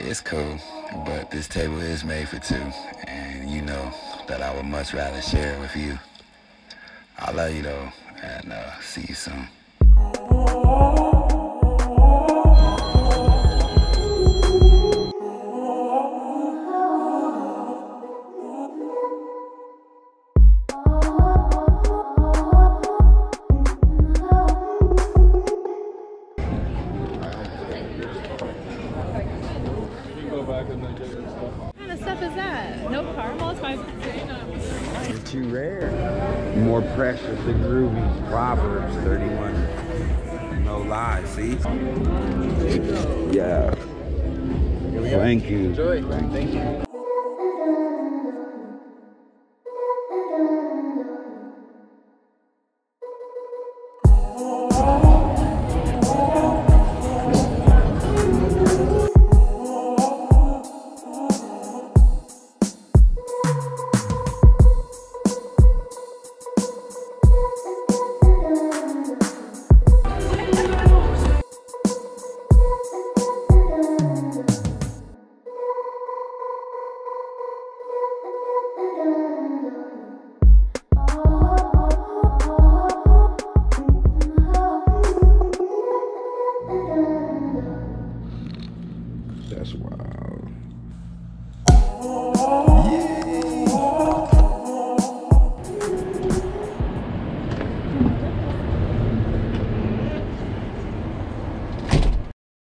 It's cool, but this table is made for two, and you know that I would much rather share it with you. I love you though, and see you soon. What kind of stuff is that? No caramel? It's my It's too rare. More precious than rubies. Proverbs 31. No lies, see? Yeah. Thank you. Enjoy. Thank you.